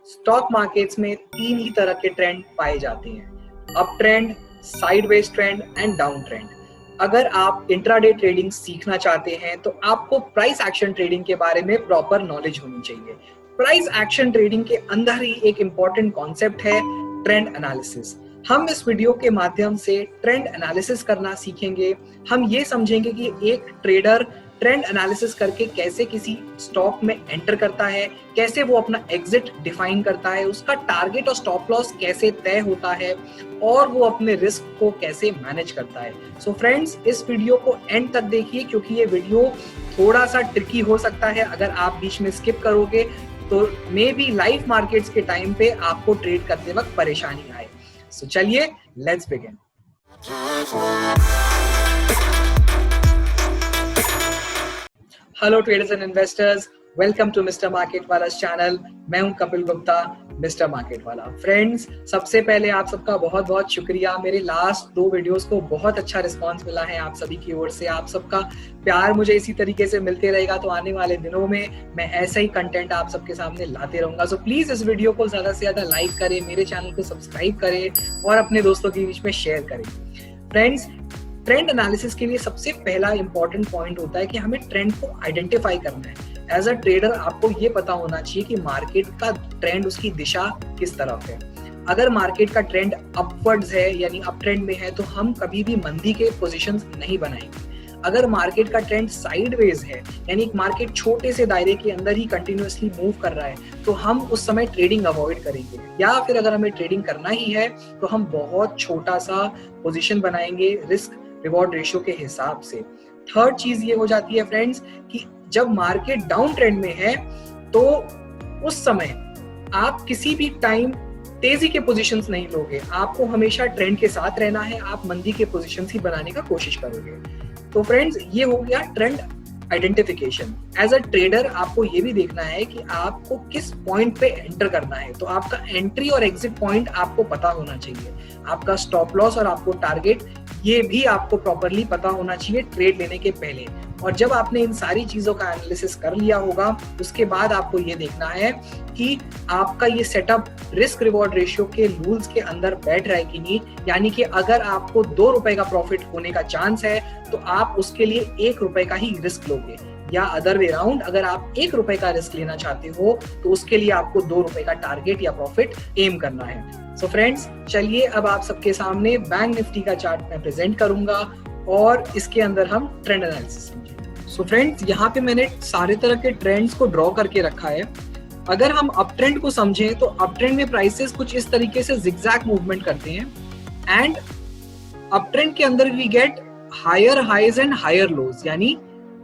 Stock markets में तीन ही तरह के ट्रेंड पाए जाते हैं, up trend, sideways trend and down trend. अगर आप इंट्राडे ट्रेडिंग सीखना चाहते हैं तो आपको प्राइस एक्शन ट्रेडिंग के बारे में प्रॉपर नॉलेज होनी चाहिए। प्राइस एक्शन ट्रेडिंग के अंदर ही एक इंपॉर्टेंट कॉन्सेप्ट है ट्रेंड एनालिसिस। हम इस वीडियो के माध्यम से ट्रेंड एनालिसिस करना सीखेंगे। हम ये समझेंगे कि एक ट्रेडर ट्रेंड एनालिसिस करके कैसे किसी स्टॉक में एंटर करता है, कैसे वो अपना एग्जिट डिफाइन करता है, उसका टारगेट और स्टॉप लॉस कैसे तय होता है और वो अपने रिस्क को कैसे मैनेज करता है। सो फ्रेंड्स, इस वीडियो को एंड तक देखिए क्योंकि ये वीडियो थोड़ा सा ट्रिकी हो सकता है। अगर आप बीच में स्किप करोगे तो मे बी लाइव मार्केट्स के टाइम पे आपको ट्रेड करते वक्त परेशानी आए। सो चलिए, let's begin. Hello traders and investors, welcome to mister market वाला चैनल। मैं हूं कपिल गुप्ता, मिस्टर मार्केट वाला। फ्रेंड्स, सबसे पहले आप सबका बहुत बहुत शुक्रिया। मेरे लास्ट 2 वीडियोस को बहुत अच्छा रिस्पांस मिला है आप सभी की ओर से। आप सबका प्यार मुझे इसी तरीके से मिलते रहेगा तो आने वाले दिनों में मैं ऐसा ही कंटेंट आप सबके सामने लाते रहूंगा। सो प्लीज इस वीडियो को ज्यादा से ज्यादा लाइक करें, मेरे चैनल को सब्सक्राइब करें और अपने दोस्तों के बीच में शेयर करें। फ्रेंड्स, ट्रेंड एनालिसिस के लिए सबसे पहला इंपॉर्टेंट पॉइंट होता है कि हमें ट्रेंड को आइडेंटिफाई करना है। एज अ ट्रेडर आपको ये पता होना चाहिए कि मार्केट का ट्रेंड, उसकी दिशा किस तरफ है। अगर मार्केट का ट्रेंड अपवर्ड्स है यानी अप ट्रेंड में है तो हम कभी भी मंदी के पोजीशंस नहीं बनाएंगे। अगर मार्केट का ट्रेंड साइडवेज है यानी मार्केट छोटे से दायरे के अंदर ही कंटिन्यूअसली मूव कर रहा है तो हम उस समय ट्रेडिंग अवॉइड करेंगे, या फिर अगर हमें ट्रेडिंग करना ही है तो हम बहुत छोटा सा पोजीशन बनाएंगे रिस्क रिवॉर्ड रेशियो के हिसाब से। थर्ड चीज ये हो जाती है फ्रेंड्स कि जब मार्केट डाउन ट्रेंड में है तो उस समय आप किसी भी टाइम तेजी के पोजीशंस नहीं लोगे। आपको हमेशा ट्रेंड के साथ रहना है, आप मंदी के पोजीशंस ही बनाने का कोशिश करोगे। तो फ्रेंड्स, ये हो गया trend identification. As a trader आपको ये भी देखना है कि आपको किस पॉइंट पे एंटर करना है। तो आपका एंट्री और एग्जिट पॉइंट आपको पता होना चाहिए। आपका स्टॉप लॉस और आपको टारगेट ये भी आपको प्रॉपरली पता होना चाहिए ट्रेड लेने के पहले। और जब आपने इन सारी चीजों का एनालिसिस कर लिया होगा उसके बाद आपको ये देखना है कि आपका ये सेटअप रिस्क रिवॉर्ड रेशियो के रूल्स के अंदर बैठ रहा है कि नहीं। यानी कि अगर आपको 2 रुपए का प्रॉफिट होने का चांस है तो आप उसके लिए 1 रुपए का ही रिस्क लोगे, या अदर वे राउंड, अगर आप 1 रुपए का रिस्क लेना चाहते हो तो उसके लिए आपको 2 रुपए का टारगेट या प्रॉफिट एम करना है। सो फ्रेंड्स, चलिए अब आप सबके सामने बैंक निफ्टी का चार्ट मैं प्रेजेंट करूंगा और इसके अंदर हम ट्रेंड एनालिसिस समझेंगे। सो फ्रेंड्स, यहाँ पे मैंने सारे तरह के ट्रेंड्स को ड्रॉ करके रखा है। अगर हम अप ट्रेंड को समझें तो अप ट्रेंड में प्राइसेस कुछ इस तरीके से जिगजैग मूवमेंट करते हैं एंड अप ट्रेंड के अंदर we get higher highs and higher lows. यानी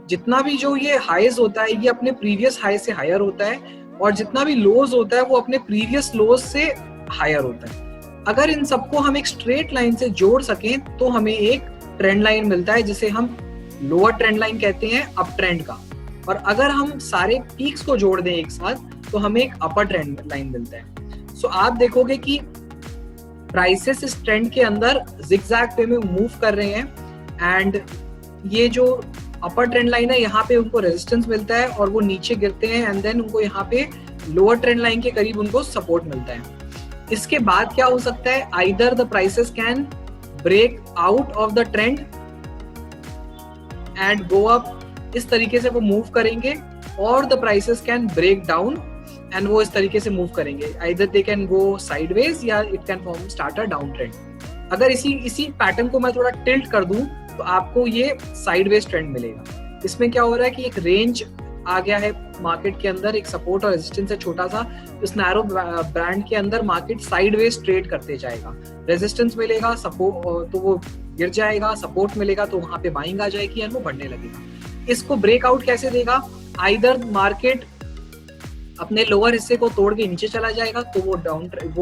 जितना भी जो ये हाइज होता है ये अपने प्रीवियस हाई से हायर होता है और जितना भी लोज होता है वो अपने प्रीवियस लोज से हायर होता है। अगर इन सबको हम एक स्ट्रेट लाइन से जोड़ सकें तो हमें एक ट्रेंड लाइन मिलता है जिसे हम लोअर ट्रेंड लाइन कहते हैं अप ट्रेंड का। और अगर हम सारे पीक्स को जोड़ दें एक साथ तो हमें एक अपर ट्रेंड लाइन मिलता है। सो आप देखोगे कि प्राइसेस इस ट्रेंड के अंदर जिगजैग वे में मूव कर रहे हैं एंड ये जो अपर ट्रेंड लाइन है यहाँ पे उनको रेजिस्टेंस मिलता है और वो नीचे गिरते हैं एंड देन उनको यहाँ पे लोअर ट्रेंड लाइन के करीब उनको सपोर्ट मिलता है। इसके बाद क्या हो सकता है, either the prices can break out of the trend and go up, इस तरीके से वो मूव करेंगे, और the prices can break down and वो इस तरीके से मूव करेंगे। Either they can go sideways या it can form start a down trend. अगर इसी पैटर्न को मैं थोड़ा टिल्ट कर दूं तो आपको ये साइडवेज ट्रेंड मिलेगा। इसमें क्या हो रहा है कि एक रेंज आ गया है मार्केट के अंदर, एक सपोर्ट और रेजिस्टेंस है छोटा सा। इस नैरो बैंड के अंदर मार्केट साइडवेज ट्रेड करते जाएगा। रेजिस्टेंस मिलेगा, सपोर्ट तो वो गिर जाएगा, सपोर्ट मिलेगा तो वहां पे बाइंग आ जाएगी और वो बढ़ने लगेगा। इसको ब्रेकआउट कैसे देगा, आइदर मार्केट अपने लोअर हिस्से को तोड़ के नीचे चला जाएगा तो वो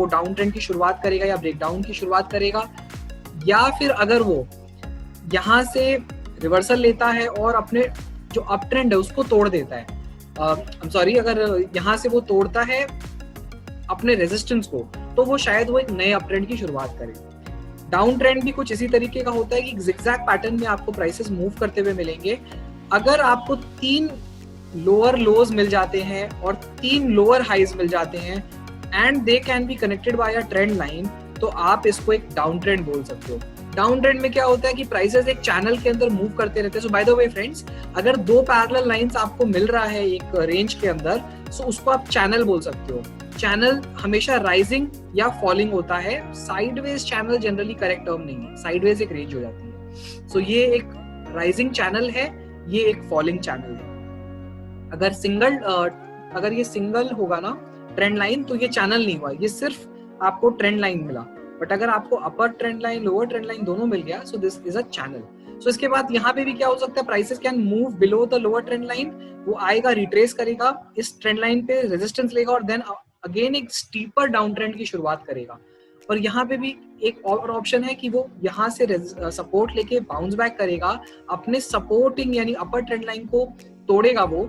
डाउन ट्रेंड की शुरुआत करेगा या ब्रेकडाउन की शुरुआत करेगा, या फिर अगर वो यहाँ से रिवर्सल लेता है और अपने जो अप ट्रेंड है उसको तोड़ देता है, अगर यहाँ से वो तोड़ता है अपने रेजिस्टेंस को तो वो शायद वो एक नए अप ट्रेंड की शुरुआत करे। डाउन ट्रेंड भी कुछ इसी तरीके का होता है कि जिगजैग पैटर्न में आपको प्राइसेस मूव करते हुए मिलेंगे। अगर आपको 3 लोअर लोज मिल जाते हैं और 3 लोअर हाइज मिल जाते हैं and they can be connected by a trend line, तो आप इसको एक डाउन ट्रेंड बोल सकते हो। डाउन ट्रेंड में क्या होता है कि प्राइसेस एक चैनल के अंदर मूव करते रहते हैं। सो बाय द वे फ्रेंड्स, अगर दो पैरेलल लाइंस आपको मिल रहा है एक रेंज के अंदर, सो उसको आप चैनल बोल सकते हो। चैनल हमेशा राइजिंग या फॉलिंग होता है, sideways channel generally correct term नहीं है, साइडवेज एक रेंज हो जाती है। सो ये एक राइजिंग चैनल है, ये एक फॉलिंग चैनल है। अगर ये सिंगल होगा ना ट्रेंड लाइन, तो ये चैनल नहीं हुआ, ये सिर्फ आपको ट्रेंड लाइन मिला। बट अगर आपको upper trend line lower trend line दोनों मिल गया, so this is a channel. So इसके बाद यहाँ पे भी क्या हो सकता है, prices can move below the lower trend line, वो आएगा रिट्रेस करेगा इस ट्रेंड लाइन पे, रेजिस्टेंस लेगा और देन अगेन एक स्टीपर डाउन ट्रेंड की शुरुआत करेगा। और यहाँ पे भी एक और ऑप्शन है कि वो यहाँ से सपोर्ट लेके बाउंस बैक करेगा, अपने सपोर्टिंग यानी अपर ट्रेंड लाइन को तोड़ेगा वो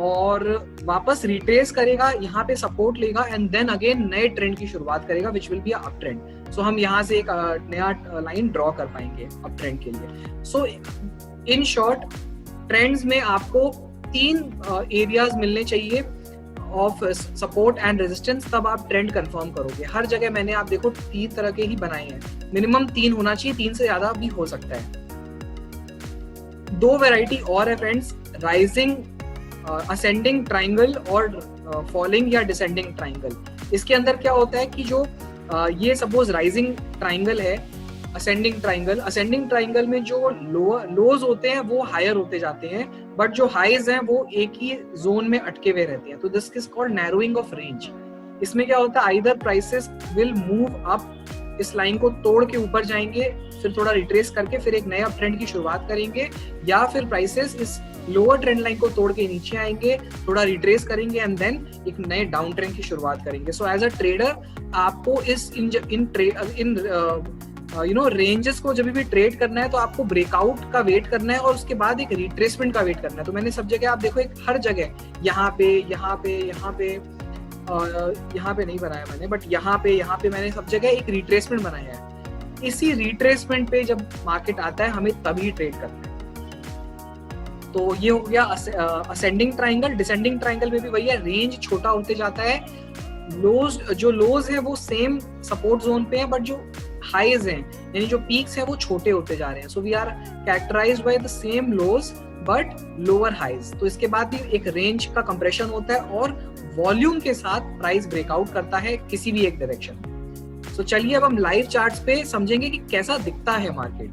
और वापस रिट्रेस करेगा, यहाँ पे सपोर्ट लेगा एंड देन अगेन नए ट्रेंड की शुरुआत करेगा which will be up trend. So हम यहाँ से एक नया लाइन ड्रॉ कर पाएंगे अप ट्रेंड के लिए। सो इन शॉर्ट, ट्रेंड्स में आपको 3 एरियाज मिलने चाहिए ऑफ सपोर्ट एंड रेजिस्टेंस, तब आप ट्रेंड कंफर्म करोगे। हर जगह मैंने आप देखो 3 तरह के ही बनाए हैं, मिनिमम 3 होना चाहिए, 3 से ज्यादा भी हो सकता है। 2 वैरायटी और है फ्रेंड्स, राइजिंग असेंडिंग ट्राइंगल और फॉलिंग या डिसेंडिंग ट्राइंगल। इसके अंदर क्या होता है कि जो ये सपोज राइजिंग ट्राइंगल है, असेंडिंग ट्राइंगल में जो लोज होते हैं वो हायर होते जाते हैं, बट जो हाईज हैं वो एक ही जोन में अटके हुए रहते हैं। तो this is called narrowing of range. इसमें क्या होता है, either prices will move up, इस लाइन को तोड़ के ऊपर जाएंगे, फिर थोड़ा रिट्रेस करके फिर एक नया ट्रेंड की शुरुआत करेंगे, या फिर प्राइसेस इस लोअर ट्रेंड लाइन को तोड़ के नीचे आएंगे, थोड़ा रिट्रेस करेंगे एंड देन एक नए डाउन ट्रेंड की शुरुआत करेंगे। सो एज अ ट्रेडर आपको इन रेंजेस को जब भी ट्रेड करना है तो आपको ब्रेकआउट का वेट करना है और उसके बाद एक रिट्रेसमेंट का वेट करना है। तो मैंने सब जगह आप देखो, एक हर जगह यहाँ पे नहीं बनाया मैंने, बट यहाँ पे मैंने सब जगह एक रिट्रेसमेंट बनाया है। इसी रिट्रेसमेंट पे जब मार्केट आता है हमें तभी ट्रेड करना है। तो ये हो गया असेंडिंग ट्राइंगल। डिसेंडिंग ट्राइंगल में भी वही है, रेंज छोटा होते जाता है, जो लोज है वो सेम सपोर्ट जोन पे है, बट जो हाईज हैं यानी जो पीक्स हैं वो छोटे होते जा रहे हैं। So we are characterized by the same lows but lower highs. तो इसके बाद भी एक रेंज का कंप्रेशन होता है और वॉल्यूम के साथ प्राइस ब्रेकआउट करता है किसी भी एक डायरेक्शन। सो चलिए अब हम लाइव चार्ट्स पे समझेंगे कि कैसा दिखता है मार्केट,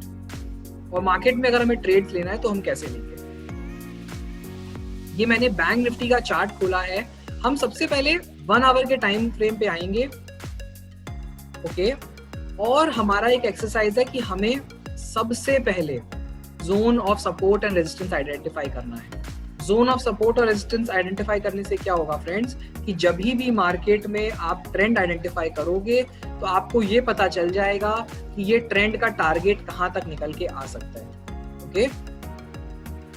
और मार्केट में अगर हमें ट्रेड्स लेना है तो हम कैसे लेंगे। ये मैंने बैंक निफ्टी का चार्ट खोला है। हम सबसे पहले 1 आवर के टाइम फ्रेम पे आएंगे, ओके। और हमारा एक एक्सरसाइज है कि हमें सबसे पहले zone of support and resistance identify करना है। जोन ऑफ सपोर्ट और रेजिस्टेंस आइडेंटिफाई करने से क्या होगा फ्रेंड्स, कि जब भी मार्केट में आप ट्रेंड आइडेंटिफाई करोगे तो आपको ये पता चल जाएगा कि ये ट्रेंड का टारगेट कहाँ तक निकल के आ सकता है, ओके।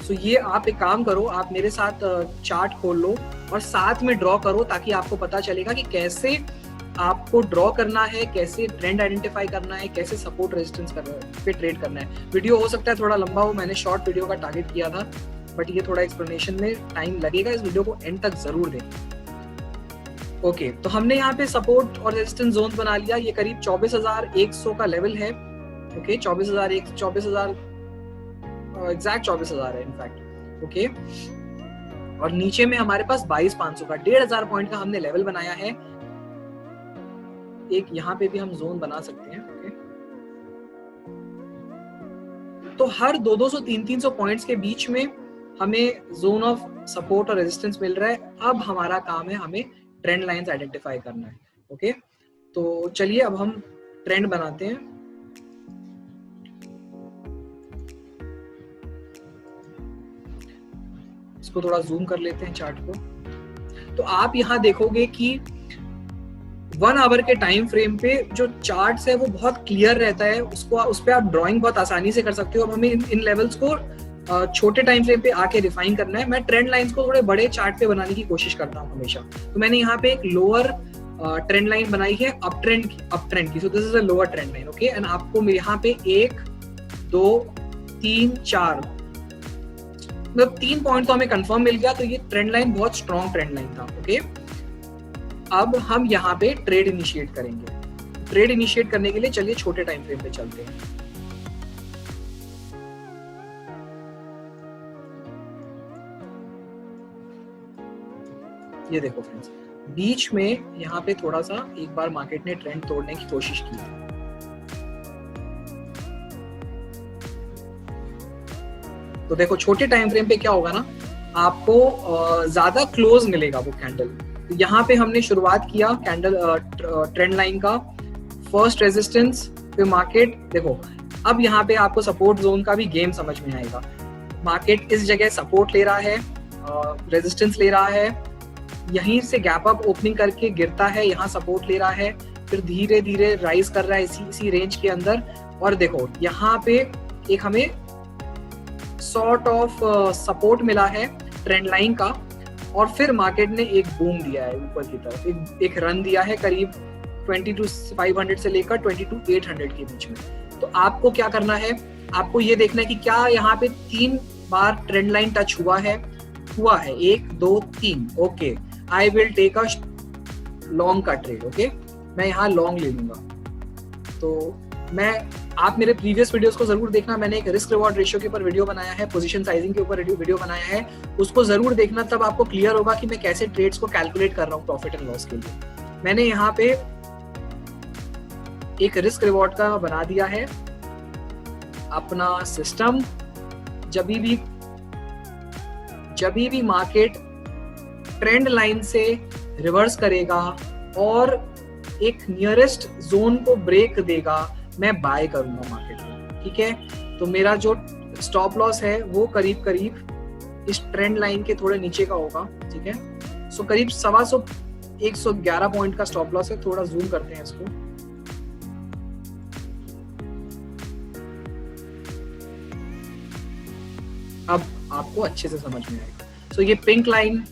सो ये आप एक काम करो, आप मेरे साथ चार्ट खोल लो और साथ में ड्रॉ करो, ताकि आपको पता चलेगा कि कैसे आपको ड्रॉ करना है, कैसे ट्रेंड आइडेंटिफाई करना है, कैसे सपोर्ट रेजिस्टेंस पे ट्रेड करना है। वीडियो हो सकता है थोड़ा लंबा हो, मैंने शॉर्ट वीडियो का टारगेट किया था, बट ये थोड़ा एक्सप्लेनेशन में टाइम लगेगा, इस वीडियो को एंड तक जरूर दें। ओके, तो हमने यहाँ पे सपोर्ट और रेजिस्टेंस जोन बना लिया। ये करीब 24,100 का लेवल है, ओके। 24,000 एग्जैक्ट 24,000 है इनफैक्ट, ओके। और नीचे में हमारे पास 22,500 का 1,500 पॉइंट का हमने लेवल बनाया है। एक यहाँ पे भी हम जोन बना सकते हैं, ओके। तो हर 200 300 पॉइंट्स के बीच में हमें जोन ऑफ सपोर्ट और रेजिस्टेंस मिल रहा है। अब हमारा काम है हमें ट्रेंड लाइंस आइडेंटिफाई करना है, ओके। तो चलिए अब हम ट्रेंड बनाते हैं। इसको थोड़ा जूम कर लेते हैं चार्ट को। तो आप यहाँ देखोगे कि 1 आवर के टाइम फ्रेम पे जो चार्ट्स है वो बहुत क्लियर रहता है, उस पे आप ड्राइंग बहुत आसानी से कर सकते हो। अब हमें इन लेवल्स को छोटे टाइम फ्रेम पे आके रिफाइन करना है। मैं ट्रेंड लाइंस को थोड़े बड़े चार्ट पे बनाने की कोशिश करता हूँ हमेशा। तो मैंने यहाँ पे एक लोअर ट्रेंड लाइन बनाई है अप ट्रेंड की। सो this is a lower trend line, okay. And आपको यहाँ पे 1 2 3 4 मतलब 3 पॉइंट तो हमें कंफर्म मिल गया। तो ये ट्रेंड लाइन बहुत स्ट्रॉन्ग ट्रेंड लाइन था, ओके। अब हम यहाँ पे ट्रेड इनिशिएट करेंगे। ट्रेड इनिशिएट करने के लिए चलिए छोटे टाइम फ्रेम पे चलते हैं। ये देखो फ्रेंड्स, बीच में यहाँ पे थोड़ा सा एक बार मार्केट ने ट्रेंड तोड़ने की कोशिश की। तो देखो छोटे टाइम फ्रेम पे क्या होगा ना, आपको ज्यादा क्लोज मिलेगा वो कैंडल। तो यहाँ पे हमने शुरुआत किया कैंडल ट्रेंड लाइन का, फर्स्ट रेजिस्टेंस, फिर मार्केट देखो अब यहाँ पे आपको सपोर्ट जोन का भी गेम समझ में आएगा। मार्केट इस जगह सपोर्ट ले रहा है, रेजिस्टेंस ले रहा है, यहीं से गैप अप ओपनिंग करके गिरता है, यहाँ सपोर्ट ले रहा है, फिर धीरे धीरे राइज कर रहा है इसी रेंज के अंदर। और देखो यहाँ पे एक हमें सॉर्ट ऑफ सपोर्ट मिला है ट्रेंड लाइन का, और फिर मार्केट ने एक बूम दिया है ऊपर की तरफ, एक रन दिया है करीब 22,500 से लेकर 22,800 के बीच में। तो आपको क्या करना है, आपको ये देखना है कि क्या यहाँ पे 3 बार ट्रेंड लाइन टच हुआ है 1 2 3। Okay, I will take a long का ट्रेड। ओके, मैं यहाँ लॉन्ग ले लूंगा। तो आप मेरे प्रीवियस वीडियोस को जरूर देखना, मैंने एक रिस्क रिवॉर्ड रेशियो के ऊपर वीडियो बनाया है, पोजीशन साइजिंग के ऊपर वीडियो बनाया है, उसको जरूर देखना, तब आपको क्लियर होगा कि मैं कैसे ट्रेड्स को कैलकुलेट कर रहा हूँ प्रॉफिट एंड लॉस के लिए। मैंने यहाँ पे एक रिस्क रिवॉर्ड का बना दिया है अपना सिस्टम। जब भी मार्केट ट्रेंड लाइन से रिवर्स करेगा और एक नियरेस्ट जोन को ब्रेक देगा, मैं बाय करूंगा मार्केट में। ठीक है, तो मेरा जो स्टॉप लॉस है वो करीब करीब इस ट्रेंड लाइन के थोड़े नीचे का होगा। ठीक है, सो करीब 111 पॉइंट का स्टॉप लॉस है। थोड़ा जूम करते हैं इसको। अब आपको अच्छे से समझ में आएगा। सो ये पिंक लाइन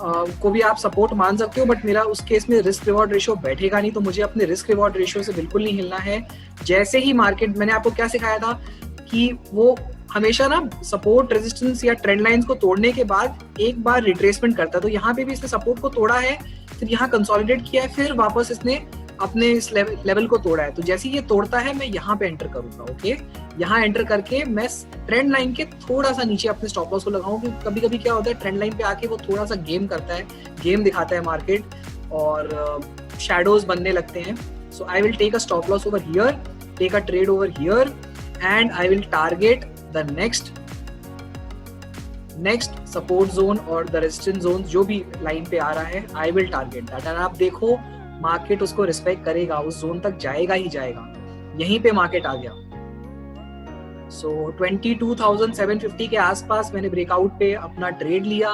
को भी आप सपोर्ट मान सकते हो, बट मेरा उस केस में रिस्क रिवॉर्ड रेशियो बैठेगा नहीं, तो मुझे अपने रिस्क रिवॉर्ड रेशियो से बिल्कुल नहीं हिलना है। जैसे ही मार्केट, मैंने आपको क्या सिखाया था कि वो हमेशा ना सपोर्ट रेजिस्टेंस या ट्रेंड लाइंस को तोड़ने के बाद एक बार रिट्रेसमेंट करता है। तो यहाँ पे भी इसने सपोर्ट को तोड़ा है, फिर यहाँ कंसोलिडेट किया है, फिर वापस इसने अपने इस लेवल को तोड़ा है। तो जैसे ही ये तोड़ता है मैं यहाँ पे एंटर करूंगा। ओके, यहाँ एंटर करके मैं ट्रेंड लाइन के थोड़ा सा नीचे अपने स्टॉप लॉस को लगाऊं, क्योंकि कभी कभी क्या होता है ट्रेंड लाइन पे आके वो थोड़ा सा गेम करता है, गेम दिखाता है मार्केट, और शैडोज बनने लगते हैं। So I will take a stop loss over here, take a trade over here, and I will target the next support zone और द रेजिस्टेंस जोन जो भी लाइन पे आ रहा है, I will target that. And आप देखो market उसको रिस्पेक्ट करेगा, उस जोन तक जाएगा ही जाएगा। यहीं पे मार्केट आ गया। सो 22,750 के आसपास मैंने ब्रेकआउट पे अपना ट्रेड लिया,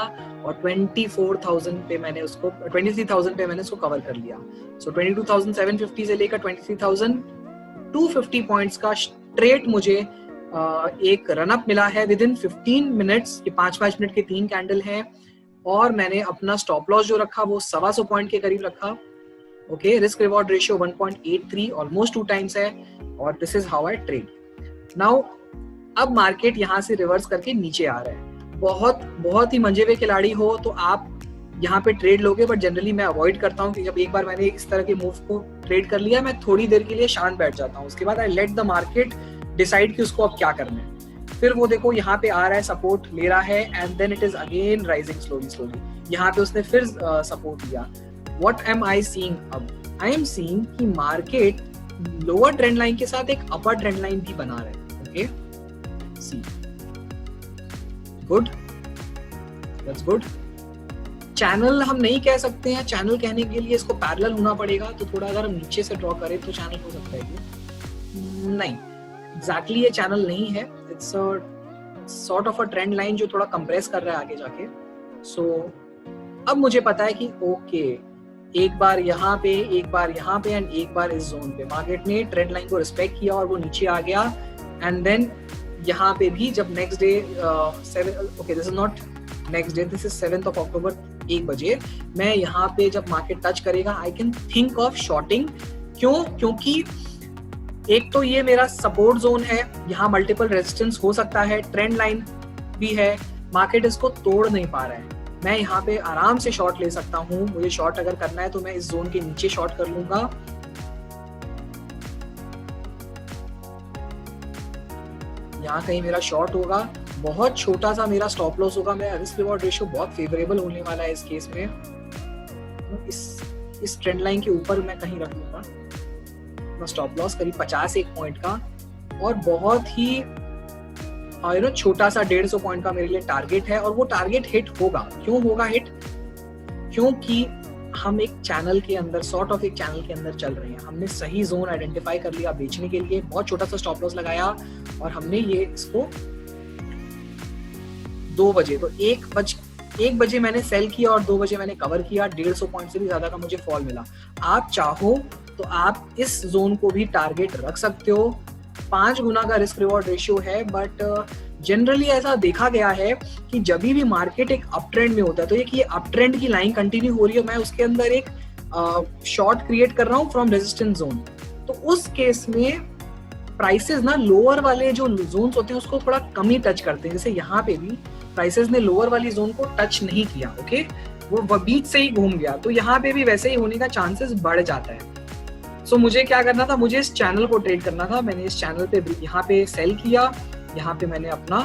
और 24,000 पे मैंने उसको 23,000 पे मैंने उसको कवर कर लिया। सो 22,750 से लेकर 23,250 पॉइंट्स का स्ट्रेट मुझे एक रनअप मिला है विद इन 15 मिनट्स। ये 5-5 मिनट के 3 कैंडल हैं, और मैंने अपना स्टॉप लॉस जो रखा वो 125 पॉइंट के करीब रखा। Okay, risk reward ratio 1.83, almost 2 times है, और this is how I trade now. अब मार्केट यहाँ से रिवर्स करके नीचे आ रहा है। बहुत ही मंजे हुए खिलाड़ी हो तो आप यहाँ पे ट्रेड लोगे, बट जनरली मैं अवॉइड करता हूँ कि जब एक बार मैंने इस तरह के मूव को ट्रेड कर लिया, मैं थोड़ी देर के लिए शांत बैठ जाता हूँ। उसके बाद I let the market decide कि उसको अब क्या करना है। फिर वो देखो यहाँ पे आ रहा है, सपोर्ट ले रहा है, and then it is again rising slowly. यहाँ पे उसने फिर सपोर्ट लिया। What am I seeing अब? I am seeing कि मार्केट लोअर ट्रेंड लाइन के साथ एक अपर ट्रेंड लाइन भी बना रहा है। Okay, see good, that's good. Channel हम नहीं कह सकते हैं, चैनल कहने के लिए इसको पैरेलल होना पड़ेगा। तो थोड़ा अगर हम नीचे से ड्रॉ करें तो चैनल हो सकता है कि नहीं, एग्जैक्टली ये चैनल नहीं है। It's a sort of a trend line जो थोड़ा कंप्रेस कर रहा है आगे जाके। सो अब मुझे पता है कि ओके, एक बार यहाँ पे, एक बार यहाँ पे, एंड एक बार इस जोन पे मार्केट ने ट्रेंड लाइन को रिस्पेक्ट किया और वो नीचे आ गया। एंड देन यहाँ पे भी जब next day 7 this is not next day, this is 7th of October 1 बजे, मैं यहाँ पे जब मार्केट टच करेगा I can think of shorting. क्योंकि एक तो ये मेरा सपोर्ट जोन है, यहाँ मल्टीपल रेजिस्टेंस हो सकता है, ट्रेंड लाइन भी है, मार्केट इसको तोड़ नहीं पा रहा है। मैं यहाँ पे आराम से शॉर्ट ले सकता हूँ। मुझे शॉर्ट अगर करना है तो मैं इस जोन के नीचे शॉर्ट कर लूंगा। यहाँ कहीं मेरा शॉर्ट होगा, बहुत छोटा सा मेरा स्टॉप लॉस होगा। मेरा रिस्क रिवॉर्ड रेशियो बहुत फेवरेबल होने वाला है इस केस में। इस ट्रेंड लाइन के ऊपर मैं कहीं रख लूंगा स्टॉप लॉस करीब 51 पॉइंट का, और बहुत ही छोटा सा 150 पॉइंट का मेरे लिए टारगेट है। और वो टारगेट हिट होगा। क्यों होगा हिट? क्योंकि हम एक चैनल के अंदर, सॉर्ट ऑफ एक चैनल के अंदर चल रहे हैं। हमने सही जोन आइडेंटिफाई कर लिया बेचने के लिए, बहुत छोटा सा स्टॉप लॉस लगाया, और हमने ये इसको 2 बजे, तो 1 बजे मैंने सेल किया और 2 बजे मैंने कवर किया। 150 पॉइंट से भी ज्यादा का मुझे फॉल मिला। आप चाहो तो आप इस जोन को भी टारगेट रख सकते हो। 5 गुना का रिस्क रिवॉर्ड रेशियो है, बट जनरली ऐसा देखा गया है कि जब भी मार्केट एक अप ट्रेंड में होता है, तो ये अप ट्रेंड की लाइन कंटिन्यू हो रही है, मैं उसके अंदर एक शॉर्ट क्रिएट कर रहा हूँ फ्रॉम रेजिस्टेंस जोन, तो उस केस में प्राइसेस ना लोअर वाले जो जोन्स होते हैं उसको थोड़ा कम ही टच करते हैं। जैसे यहाँ पे भी प्राइसेस ने लोअर वाली जोन को टच नहीं किया, ओके, वो बीच से ही घूम गया, तो यहाँ पे भी वैसे ही होने का चांसेस बढ़ जाता है। सो मुझे क्या करना था, मुझे इस चैनल को ट्रेड करना था। मैंने इस चैनल पे यहाँ पे सेल किया, यहाँ पे मैंने अपना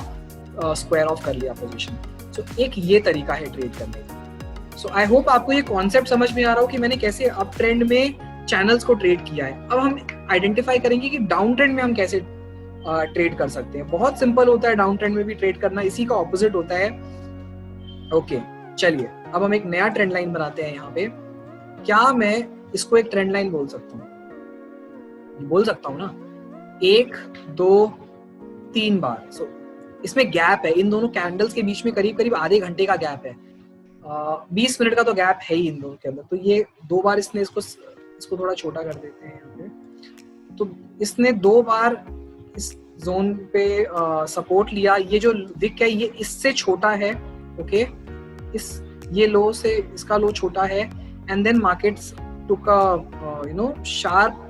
स्क्वायर ऑफ कर लिया पोजीशन। सो एक ये तरीका है ट्रेड करने का। सो आई होप आपको ये कॉन्सेप्ट समझ में आ रहा हो कि मैंने कैसे अप ट्रेंड में चैनल्स को ट्रेड किया है। अब हम आइडेंटिफाई करेंगे कि डाउन ट्रेंड में हम कैसे ट्रेड कर सकते हैं। बहुत सिंपल होता है डाउन ट्रेंड में भी ट्रेड करना, इसी का ऑपोजिट होता है। ओके, चलिए अब हम एक नया ट्रेंड लाइन बनाते हैं यहाँ पे। क्या मैं इसको एक ट्रेंड लाइन बोल सकता हूँ? बोल सकता हूँ ना, 1 2 3 बार। सो इसमें गैप है, इन दोनों कैंडल्स के बीच में करीब करीब आधे घंटे का गैप है। 20 मिनट का तो गैप है ही इन दोनों के अंदर। तो ये 2 बार इसने इसको थोड़ा छोटा कर देते हैं यहाँ पे। तो इसने 2 बार इस जोन पे सपोर्ट लिया। ये जो विक है ये इससे छोटा है, ओके, ये लो से इसका लो छोटा है, and then markets took a sharp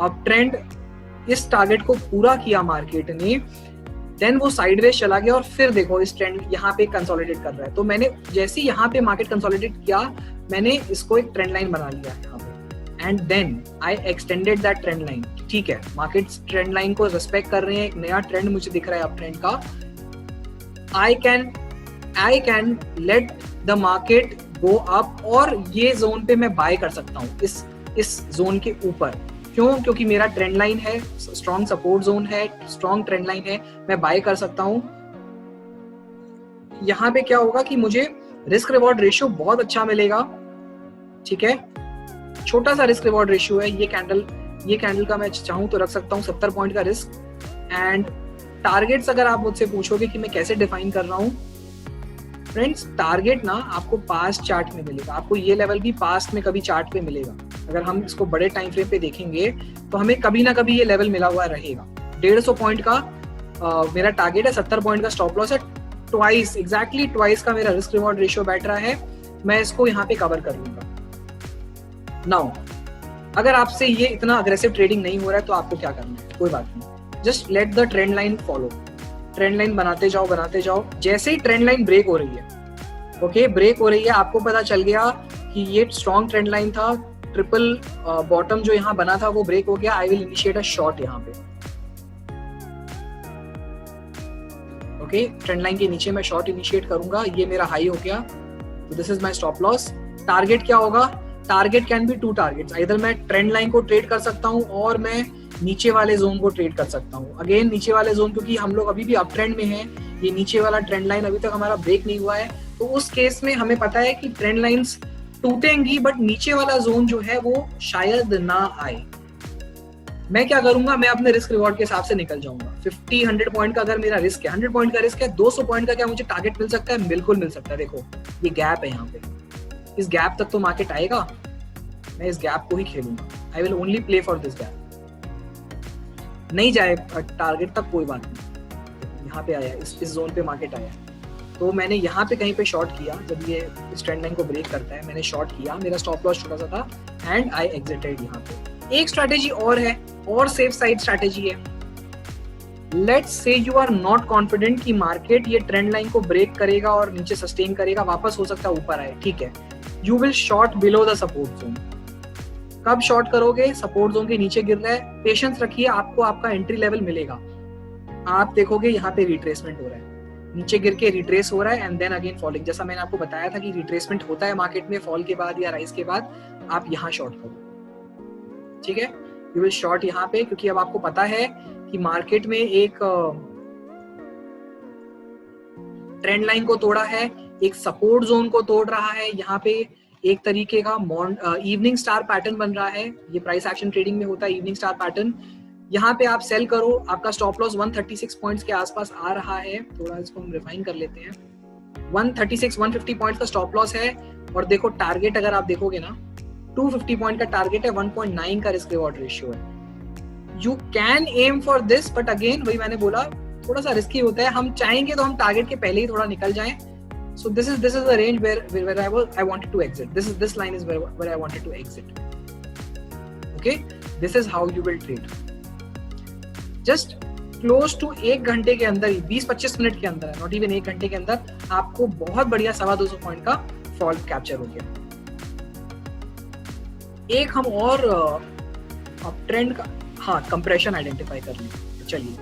up trend. इस टारगेट को पूरा किया मार्केट ने, देन वो साइडवेज चला गया, और फिर देखो इस ट्रेंड यहाँ पे कंसोलिडेट कर रहा है। तो मैंने जैसे ही यहाँ पे मार्केट कंसोलिडेट किया, मैंने इसको एक ट्रेंड लाइन बना लिया यहाँ पे, and then I extended that trend line. ठीक है, मार्केट ट्रेंड लाइन को रिस्पेक्ट कर रहे हैं, एक नया ट्रेंड मुझे दिख रहा है अप ट्रेंड का। I can let the market go up, और ये जोन पे मैं बाय कर सकता हूँ इस जोन के ऊपर। क्यों? क्योंकि मेरा ट्रेंड लाइन है, स्ट्रॉन्ग सपोर्ट जोन है, स्ट्रॉन्ग ट्रेंड लाइन है, मैं बाय कर सकता हूं। यहाँ पे क्या होगा कि मुझे रिस्क रिवॉर्ड रेशियो बहुत अच्छा मिलेगा। ठीक है, छोटा सा रिस्क रिवॉर्ड रेशियो है। ये कैंडल का मैं चाहूं तो रख सकता हूं 70 पॉइंट का रिस्क। एंड टारगेट्स अगर आप मुझसे पूछोगे कि मैं कैसे डिफाइन कर रहा हूं, फ्रेंड्स, टारगेट ना आपको पास्ट चार्ट में मिलेगा। आपको ये लेवल भी पास्ट में कभी चार्ट पे मिलेगा। अगर हम इसको बड़े टाइम फ्रेम पे देखेंगे तो हमें कभी ना कभी ये लेवल मिला हुआ रहेगा। 150 पॉइंट का मेरा टारगेट है, 70 पॉइंट का स्टॉप लॉस है, एग्जैक्टली ट्वाइस का मेरा रिस्क रिवॉर्ड रेशियो बैठ रहा है। मैं इसको यहाँ पे कवर कर लूंगा। नाउ अगर आपसे ये इतना अग्रेसिव ट्रेडिंग नहीं हो रहा है तो आपको क्या करना है? कोई बात नहीं, just let the trend line follow. Trend line बनाते जाओ। जैसे ही ट्रेंड लाइन ब्रेक हो रही है, ओके, ब्रेक हो रही है, आपको पता चल गया कि ये स्ट्रॉन्ग ट्रेंड लाइन था, ट्रिपल बॉटम जो यहाँ बना था वो ब्रेक हो गया। I will initiate a short यहाँ पे, ओके, ट्रेंड लाइन के नीचे मैं शॉर्ट इनिशिएट करूंगा। ये मेरा हाई हो गया, तो this is my stop loss. Target क्या होगा? Target can be 2 targets. इधर मैं ट्रेंड लाइन को ट्रेड कर सकता हूँ और मैं नीचे वाले जोन को ट्रेड कर सकता हूँ। अगेन नीचे वाले जोन, क्योंकि हम लोग अभी भी अप ट्रेंड में हैं, ये नीचे वाला ट्रेंड लाइन अभी तक हमारा ब्रेक नहीं हुआ है, तो उस केस में हमें पता है कि ट्रेंड लाइंस टूटेंगी, बट नीचे वाला जोन जो है वो शायद ना आए। मैं क्या करूंगा, मैं अपने रिस्क रिवॉर्ड के हिसाब से निकल जाऊंगा। 50-100 पॉइंट का अगर मेरा रिस्क है, 100 पॉइंट का रिस्क है, 200 पॉइंट का क्या मुझे टारगेट मिल सकता है? बिल्कुल मिल सकता है। देखो ये गैप है यहाँ पे, इस गैप तक तो मार्केट आएगा, मैं इस गैप को ही खेलूंगा। I will only play for this gap. नहीं जाए टारगेट तक कोई बात नहीं, यहाँ पे आया, इस जोन पे मार्केट आया, तो मैंने यहाँ पे कहीं पे शॉर्ट किया। जब ये इस ट्रेंड लाइन को ब्रेक करता है, मैंने शॉर्ट किया, मेरा स्टॉप लॉस छोटा सा था, एंड आई एग्जिटेड यहाँ पे। एक स्ट्रैटेजी और है, और सेफ साइड स्ट्रैटेजी है। Let's say you are not confident कि मार्केट ये ट्रेंड लाइन को ब्रेक करेगा और नीचे सस्टेन करेगा, वापस हो सकता है ऊपर आए, ठीक है, you will short below the support zone. कब शॉर्ट करोगे? सपोर्ट जोन के नीचे गिर रहा है, पेशेंस रखिए, आपको आपका एंट्री लेवल मिलेगा। आप देखोगे यहाँ पे रिट्रेसमेंट हो रहा है, नीचे गिर के रिट्रेस हो रहा है एंड देन अगेन फॉलिंग। जैसा मैंने आपको बताया था कि रिट्रेसमेंट होता है मार्केट में फॉल के बाद या राइज के बाद, आप यहाँ शॉर्ट करो, ठीक है, यू विल शॉर्ट यहाँ पे, क्योंकि अब आपको पता है कि मार्केट में एक ट्रेंड लाइन को तोड़ा है, एक सपोर्ट जोन को तोड़ रहा है, यहाँ पे एक तरीके का इवनिंग स्टार पैटर्न बन रहा है, ये प्राइस एक्शन ट्रेडिंग में होता है इवनिंग स्टार पैटर्न। यहाँ पे आप सेल करो, आपका स्टॉप लॉस 136 पॉइंट्स के आसपास आ रहा है, थोड़ा इसको हम रिफाइन कर लेते हैं, 136 150 पॉइंट्स का स्टॉप लॉस है, और देखो टारगेट अगर आप देखोगे ना 250 पॉइंट का टारगेट है, 1.9 का रिस्क रिवॉर्ड रेशियो है। You can aim for this, but again वही मैंने बोला थोड़ा सा रिस्की होता है, हम चाहेंगे तो हम टारगेट के पहले ही थोड़ा निकल जाएं। So this is the range where I wanted to exit. This line is where I wanted to exit. Okay, this is how you will trade. Just close to 1 घंटे के अंदर ही, 20-25 मिनट के अंदर, not even 1 घंटे के अंदर, आपको बहुत बढ़िया 250 पॉइंट का फॉल कैप्चर हो गया। एक हम और अब ट्रेंड का, हाँ, कंप्रेशन आइडेंटिफाई कर लें। चलिए,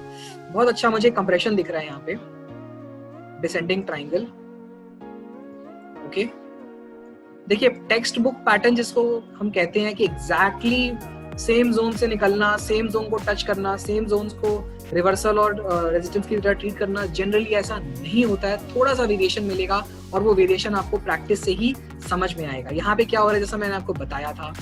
बहुत अच्छा मुझे कंप्रेशन दिख रहा है यहाँ पे, डिसेंडिंग ट्राइंगल। ओके, देखिए टेक्स्ट बुक पैटर्न जिसको हम कहते हैं कि एग्जैक्टली सेम जोन से निकलना, सेम जोन को टच करना, सेम जोन्स को रिवर्सल और रेजिस्टेंस की तरह ट्रीट करना, जनरली ऐसा नहीं होता है, थोड़ा सा वेरिएशन मिलेगा और वो वेरिएशन आपको प्रैक्टिस से ही समझ में आएगा। यहाँ पे क्या हो रहा है, जैसा मैंने आपको बताया था,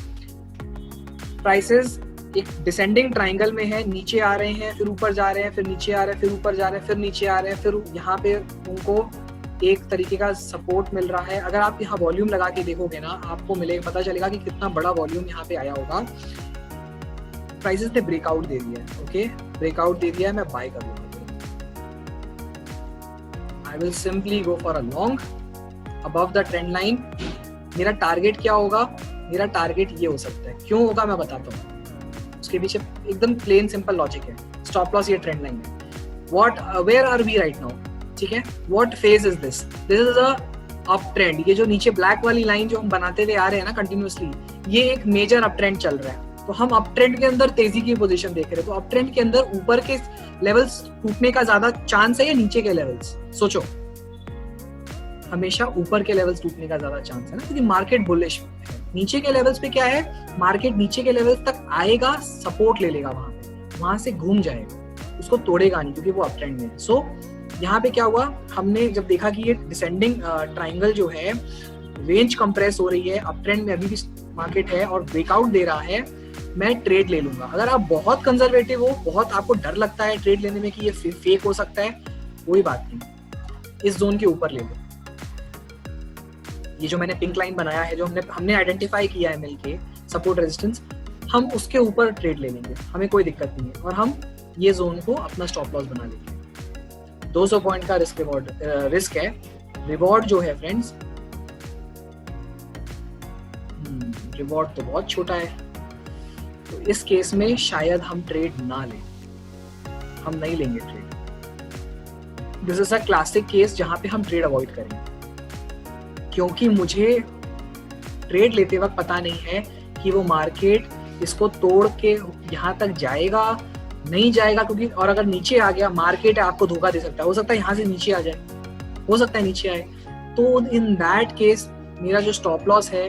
प्राइसेस एक डिसेंडिंग ट्राइंगल में है, नीचे आ रहे हैं, फिर ऊपर जा रहे हैं, फिर नीचे आ रहे हैं, फिर ऊपर जा रहे हैं, फिर नीचे आ रहे हैं, फिर यहाँ पे उनको एक तरीके का सपोर्ट मिल रहा है। अगर आप यहाँ वॉल्यूम लगा के देखोगे ना, आपको मिलेगा, पता चलेगा कि कितना बड़ा वॉल्यूम यहाँ पे आया होगा। प्राइसेस ने ब्रेकआउट दे दिया है, ओके, ब्रेकआउट दे दिया है, मैं बाय करूंगा। I will simply go for a long above the trend line. मेरा टारगेट क्या होगा? मेरा टारगेट ये हो सकता है, क्यों होगा मैं बताता हूँ, उसके पीछे एकदम प्लेन सिंपल लॉजिक है। स्टॉप लॉस ये ट्रेंड लाइन है, what, where are we right now, ठीक है, what phase is this, this is a up trend. ये जो नीचे ब्लैक वाली लाइन जो हम बनाते हुए आ रहे हैं ना कंटिन्यूअसली, ये एक मेजर अप ट्रेंड चल रहा है, तो हम अप ट्रेंड के अंदर तेजी की पोजीशन देख रहे हैं। तो अप ट्रेंड के अंदर ऊपर के लेवल्स टूटने का ज्यादा चांस है या नीचे के लेवल्स? सोचो, हमेशा ऊपर के लेवल्स टूटने का ज्यादा चांस है ना, क्योंकि मार्केट बुलिश है। नीचे के लेवल्स पे क्या है, मार्केट नीचे के लेवल्स तक आएगा, सपोर्ट ले लेगा, वहां से घूम जाएगा, उसको तोड़ेगा नहीं, क्योंकि वो अप ट्रेंड में है। सो यहाँ पे क्या हुआ, हमने जब देखा कि ये डिसेंडिंग ट्राइंगल जो है, रेंज कंप्रेस हो रही है, अप ट्रेंड में अभी भी मार्केट है और ब्रेकआउट दे रहा है, मैं ट्रेड ले लूंगा। अगर आप बहुत कंजर्वेटिव हो, बहुत आपको डर लगता है ट्रेड लेने में कि ये फेक हो सकता है, कोई बात नहीं, इस जोन के ऊपर ले लो। ये जो मैंने पिंक लाइन बनाया है, जो हमने आइडेंटिफाई किया है मिलके, सपोर्ट रेजिस्टेंस, हम उसके ऊपर ट्रेड ले लेंगे, हमें कोई दिक्कत नहीं है, और हम ये जोन को अपना स्टॉप लॉस बना लेंगे। 200 पॉइंट का रिस्क है, रिवॉर्ड जो है फ्रेंड्स, रिवॉर्ड तो बहुत छोटा है, तो इस केस में शायद हम ट्रेड ना लें, हम नहीं लेंगे trade. This is a classic case जहां पे हम ट्रेड अवॉइड करेंगे, क्योंकि मुझे ट्रेड लेते वक्त पता नहीं है कि वो मार्केट इसको तोड़ के यहाँ तक जाएगा नहीं जाएगा, क्योंकि और अगर नीचे आ गया, मार्केट आपको धोखा दे सकता है, हो सकता है यहाँ से नीचे आ जाए, हो सकता है नीचे आए, तो इन दैट केस मेरा जो स्टॉप लॉस है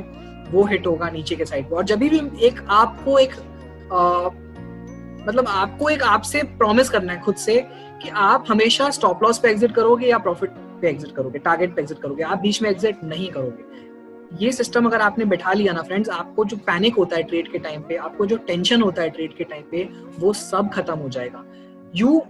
वो हिट होगा नीचे के साइड पे। और जब भी एक आपको एक मतलब आपको एक आपसे प्रॉमिस करना है खुद से कि आप हमेशा स्टॉप लॉस पे एग्जिट करोगे या प्रॉफिट पे एग्जिट करोगे, टारगेट पे एग्जिट करोगे, आप बीच में एग्जिट नहीं करोगे। ये सिस्टम अगर आपने बैठा लिया ना फ्रेंड्स, आपको जो पैनिक होता है ट्रेड के टाइम पे, आपको जो टेंशन होता है ट्रेड के टाइम पे, वो सब खत्म हो जाएगा। You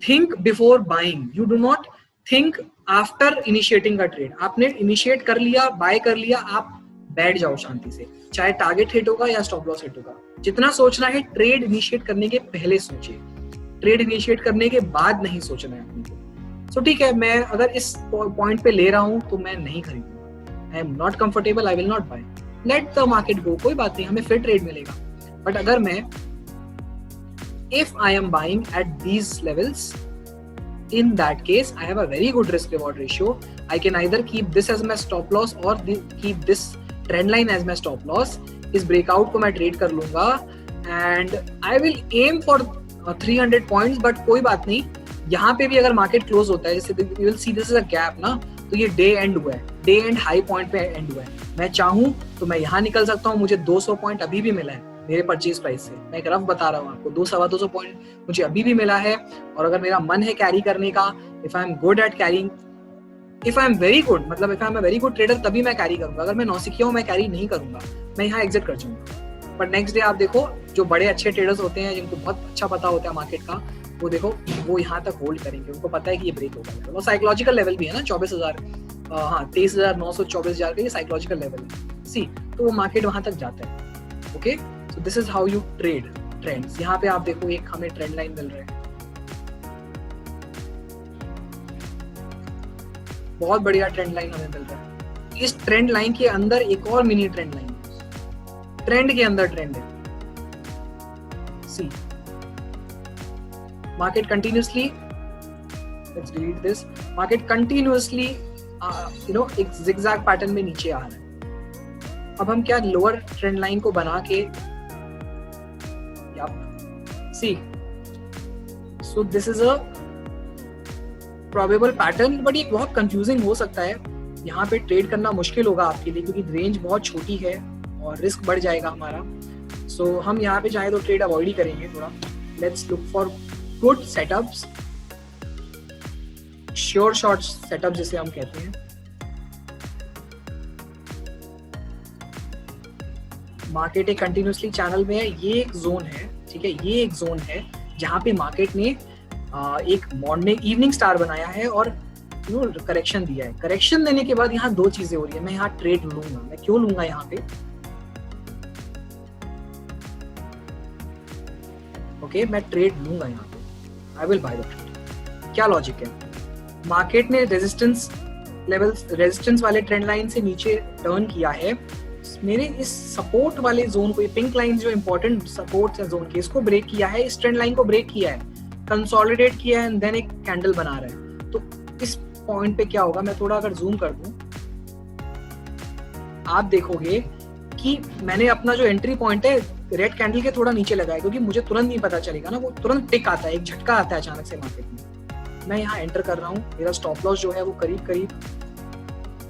think before buying, you do not think after initiating a trade. आपने इनिशिएट कर लिया, बाय कर लिया, आप बैठ जाओ शांति से, चाहे टारगेट हिट होगा या स्टॉप लॉस हिट होगा। जितना सोचना है ट्रेड इनिशिएट करने के पहले सोचिए, ट्रेड इनिशिएट करने के बाद नहीं सोचना है अपने को। सो ठीक है, मैं अगर इस पॉइंट पे ले रहा हूं तो मैं नहीं खरीदूंगा, I am not comfortable, I will not buy, let the market go, कोई बात नहीं, हमें फिर ट्रेड मिलेगा। बट अगर मैं if I am buying at these levels, in that case I have a very good risk reward ratio. I can either keep this as my stop loss or keep this trend line as my stop loss. इस breakout को मैं trade कर लूंगा and I will aim for 300 points, but कोई बात नहीं, यहाँ पे भी अगर मार्केट क्लोज होता है, जैसे you will see this is a gap ना, तो ये डे एंड हुआ है, डे एंड हाई पॉइंट पे एंड हुआ है. मैं चाहूँ तो मैं यहाँ निकल सकता हूँ, मुझे 200 पॉइंट अभी भी मिला है मेरे परचेज प्राइस से. मैं एक रफ बता रहा हूँ आपको, 200-250 पॉइंट मुझे अभी भी मिला है. और अगर मेरा मन है कैरी करने का, if I am good at carrying, if I am very good, मतलब if I am a very good trader, तभी मैं कैरी करूंगा. अगर मैं नौसिखिया हूँ, मैं कैरी नहीं करूंगा, मैं यहाँ एग्जिट कर जाऊंगा. बट नेक्स्ट डे आप देखो, जो बड़े अच्छे ट्रेडर्स होते हैं, जिनको बहुत अच्छा पता होता है मार्केट का, वो देखो वो यहाँ तक होल्ड करेंगे. उनको पता है कि ये ब्रेक होगा. और साइकोलॉजिकल लेवल भी है ना, 24,000, हाँ 23,900, 24,000 का ये साइकोलॉजिकल लेवल है. सी, तो वो मार्केट वहां तक जाता है. Okay, so this is how you trade trends. यहाँ पे आप देखो, एक हमें ट्रेंड लाइन मिल रहा है, बहुत बढ़िया ट्रेंड लाइन हमें मिल रहा है. इस ट्रेंड लाइन के अंदर एक और मिनी ट्रेंड लाइन, ट्रेंड के अंदर ट्रेंड है. See, market continuously, let's delete this, market continuously एक जिगजैग पैटर्न में नीचे आ रहा है. अब हम क्या लोअर ट्रेंड लाइन को बना के, see, so this is a probable pattern, but ये बहुत कंफ्यूजिंग हो सकता है. यहाँ पे ट्रेड करना मुश्किल होगा आपके लिए, क्योंकि रेंज बहुत छोटी है और रिस्क बढ़ जाएगा हमारा. सो हम यहाँ पे चाहे तो ट्रेड अवॉइड ही करेंगे थोड़ा. Let's look for good setups, sure short setup जिसे हम कहते हैं. मार्केट एक कंटिन्यूसली चैनल में है. ये एक जोन है, ठीक है, ये एक जोन है जहां पे मार्केट ने एक मॉर्निंग इवनिंग स्टार बनाया है और करेक्शन दिया है. करेक्शन देने के बाद यहाँ दो चीजें हो रही है. मैं यहाँ ट्रेड लूंगा. मैं क्यों लूंगा यहाँ पे? ओके, मैं ट्रेड लूंगा यहाँ पे. I will by the trade. क्या लॉजिक है? मार्केट ने रेजिस्टेंस लेवल्स, रेजिस्टेंस वाले ट्रेंड लाइन से नीचे टर्न किया है. मेरे इस सपोर्ट वाले जोन को, ये पिंक लाइन जो इंपॉर्टेंट सपोर्ट है जोन के, इसको ब्रेक किया है, इस ट्रेंड लाइन को ब्रेक किया है, कंसोलिडेट किया है एंड देन एक कैंडल बना रहा है. तो इस पॉइंट पे क्या होगा, मैं थोड़ा अगर जूम कर दूं, आप देखोगे कि मैंने अपना जो एंट्री पॉइंट है रेड कैंडल के थोड़ा नीचे लगाया, क्योंकि मुझे तुरंत नहीं पता चलेगा ना, वो तुरंत टिक आता है, एक झटका आता है अचानक से मार्केट में. मैं यहाँ एंटर कर रहा हूँ. मेरा स्टॉप लॉस जो है वो करीब,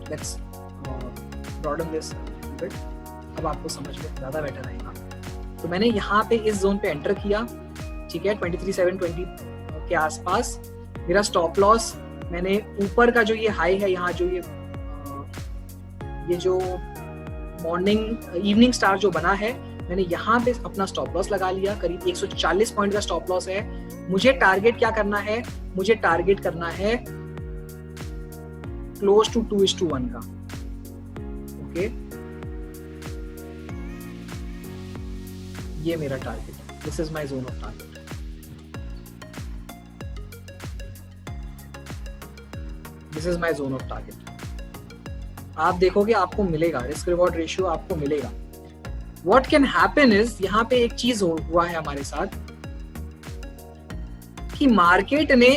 लेट्स ब्रॉडन दिस बिट, अब आपको समझ में ज्यादा बेटर आएगा. तो मैंने यहाँ पे इस जोन पे एंटर किया, ठीक है, 23,720 के आसपास. मेरा स्टॉप लॉस, मैंने ऊपर का जो ये हाई है, यहाँ जो ये जो मॉर्निंग इवनिंग स्टार जो बना है, मैंने यहाँ पे अपना स्टॉप लॉस लगा लिया. करीब 140 पॉइंट का स्टॉप लॉस है. मुझे टारगेट क्या करना है? मुझे टारगेट करना है क्लोज टू 2:1 का. ओके, ये मेरा टारगेट है. This is my zone of target. This is my zone of target. आप देखोगे आपको मिलेगा, रिस्क रिवॉर्ड रेशियो आपको मिलेगा. व्हाट कैन हैपन इज, यहाँ पे एक चीज हुआ है हमारे साथ कि मार्केट ने